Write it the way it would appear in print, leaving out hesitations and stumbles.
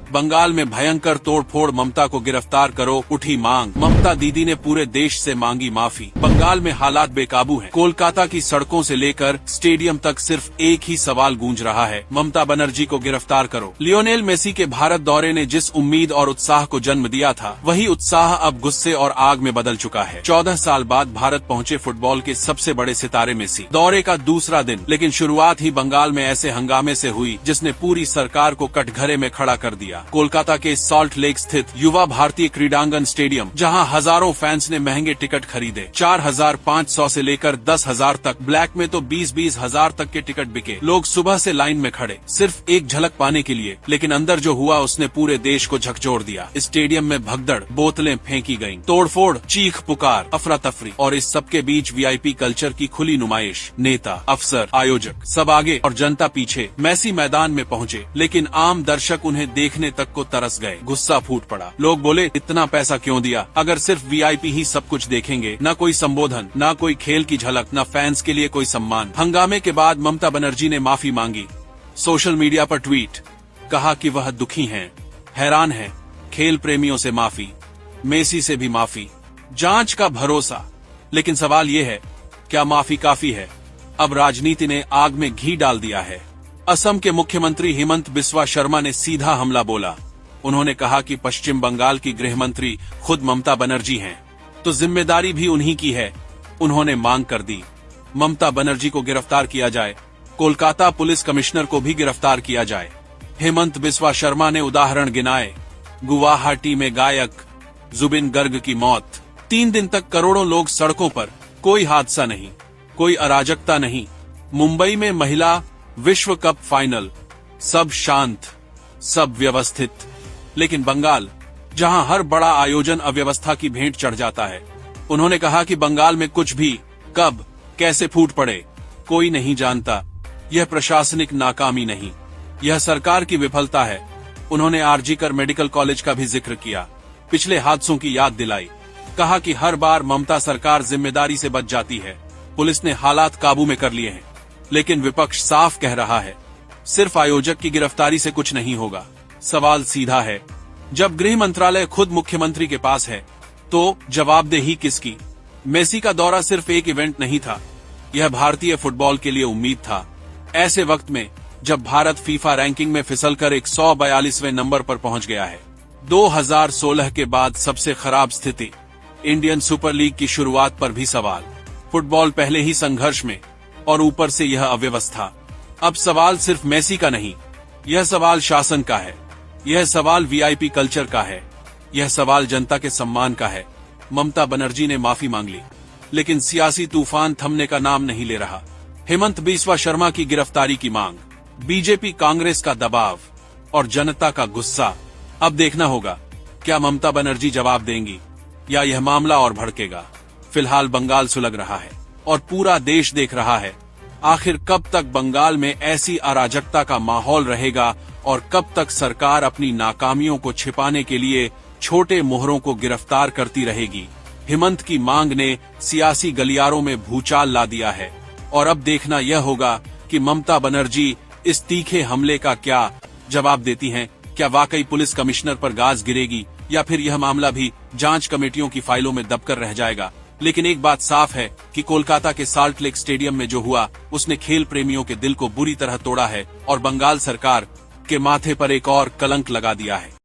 बंगाल में भयंकर तोड़फोड़, ममता को गिरफ्तार करो, उठी मांग। ममता दीदी ने पूरे देश से मांगी माफी। बंगाल में हालात बेकाबू हैं। कोलकाता की सड़कों से लेकर स्टेडियम तक सिर्फ एक ही सवाल गूंज रहा है, ममता बनर्जी को गिरफ्तार करो। लियोनेल मेसी के भारत दौरे ने जिस उम्मीद और उत्साह को जन्म दिया था, वही उत्साह अब गुस्से और आग में बदल चुका है। 14 साल बाद भारत पहुंचे फुटबॉल के सबसे बड़े सितारे मेसी। दौरे का दूसरा दिन, लेकिन शुरुआत ही बंगाल में ऐसे हंगामे से हुई जिसने पूरी सरकार को कटघरे में खड़ा कर दिया। कोलकाता के सॉल्ट लेक स्थित युवा भारतीय क्रीडांगन स्टेडियम, जहां हजारों फैंस ने महंगे टिकट खरीदे, 4,500 से लेकर 10,000 तक, ब्लैक में तो 20-20 हजार तक के टिकट बिके। लोग सुबह से लाइन में खड़े, सिर्फ एक झलक पाने के लिए। लेकिन अंदर जो हुआ उसने पूरे देश को झकझोर दिया। स्टेडियम में भगदड़, बोतलें फेंकी गयीं, तोड़फोड़, चीख पुकार, अफरा तफरी, और इस सबके बीच वीआईपी कल्चर की खुली नुमाइश। नेता, अफसर, आयोजक सब आगे और जनता पीछे। मेसी मैदान में पहुंचे, लेकिन आम दर्शक उन्हें देखने तक को तरस गए। गुस्सा फूट पड़ा। लोग बोले, इतना पैसा क्यों दिया? अगर सिर्फ वीआईपी ही सब कुछ देखेंगे, न कोई संबोधन, न कोई खेल की झलक, न फैंस के लिए कोई सम्मान। हंगामे के बाद ममता बनर्जी ने माफी मांगी। सोशल मीडिया पर ट्वीट, कहा कि वह दुखी हैं, हैरान हैं, खेल प्रेमियों से माफी, मेसी से भी माफी, जांच का भरोसा। लेकिन सवाल ये है, क्या माफी काफी है? अब राजनीति ने आग में घी डाल दिया है। असम के मुख्यमंत्री हेमंत बिस्वा शर्मा ने सीधा हमला बोला। उन्होंने कहा कि पश्चिम बंगाल की गृह मंत्री खुद ममता बनर्जी हैं, तो जिम्मेदारी भी उन्हीं की है। उन्होंने मांग कर दी, ममता बनर्जी को गिरफ्तार किया जाए, कोलकाता पुलिस कमिश्नर को भी गिरफ्तार किया जाए। हेमंत बिस्वा शर्मा ने उदाहरण गिनाए, गुवाहाटी में गायक जुबिन गर्ग की मौत, 3 दिन तक करोड़ों लोग सड़कों पर, कोई हादसा नहीं, कोई अराजकता नहीं। मुंबई में महिला विश्व कप फाइनल, सब शांत, सब व्यवस्थित। लेकिन बंगाल, जहां हर बड़ा आयोजन अव्यवस्था की भेंट चढ़ जाता है। उन्होंने कहा कि बंगाल में कुछ भी, कब, कैसे फूट पड़े, कोई नहीं जानता। यह प्रशासनिक नाकामी नहीं, यह सरकार की विफलता है। उन्होंने आरजीकर मेडिकल कॉलेज का भी जिक्र किया, पिछले हादसों की याद दिलाई। कहा कि हर बार ममता सरकार जिम्मेदारी से बच जाती है। पुलिस ने हालात काबू में कर लिए हैं, लेकिन विपक्ष साफ कह रहा है, सिर्फ आयोजक की गिरफ्तारी से कुछ नहीं होगा। सवाल सीधा है, जब गृह मंत्रालय खुद मुख्यमंत्री के पास है, तो जवाबदेही किसकी? मेसी का दौरा सिर्फ एक इवेंट नहीं था, यह भारतीय फुटबॉल के लिए उम्मीद था। ऐसे वक्त में जब भारत फीफा रैंकिंग में फिसलकर 142वें नंबर पर पहुंच गया है, 2016 के बाद सबसे खराब स्थिति, इंडियन सुपर लीग की शुरुआत पर भी सवाल। फुटबॉल पहले ही संघर्ष में, और ऊपर से यह अव्यवस्था। अब सवाल सिर्फ मेसी का नहीं, यह सवाल शासन का है, यह सवाल वीआईपी कल्चर का है, यह सवाल जनता के सम्मान का है। ममता बनर्जी ने माफी मांग ली, लेकिन सियासी तूफान थमने का नाम नहीं ले रहा। हेमंत बिस्वा शर्मा की गिरफ्तारी की मांग, बीजेपी कांग्रेस का दबाव और जनता का गुस्सा। अब देखना होगा, क्या ममता बनर्जी जवाब देंगी या यह मामला और भड़केगा। फिलहाल बंगाल सुलग रहा है और पूरा देश देख रहा है, आखिर कब तक बंगाल में ऐसी अराजकता का माहौल रहेगा और कब तक सरकार अपनी नाकामियों को छिपाने के लिए छोटे मोहरों को गिरफ्तार करती रहेगी। हेमंत की मांग ने सियासी गलियारों में भूचाल ला दिया है, और अब देखना यह होगा कि ममता बनर्जी इस तीखे हमले का क्या जवाब देती हैं। क्या वाकई पुलिस कमिश्नर पर गाज गिरेगी, या फिर यह मामला भी जांच कमेटियों की फाइलों में दबकर रह जाएगा। लेकिन एक बात साफ है कि कोलकाता के सॉल्ट लेक स्टेडियम में जो हुआ, उसने खेल प्रेमियों के दिल को बुरी तरह तोड़ा है और बंगाल सरकार के माथे पर एक और कलंक लगा दिया है।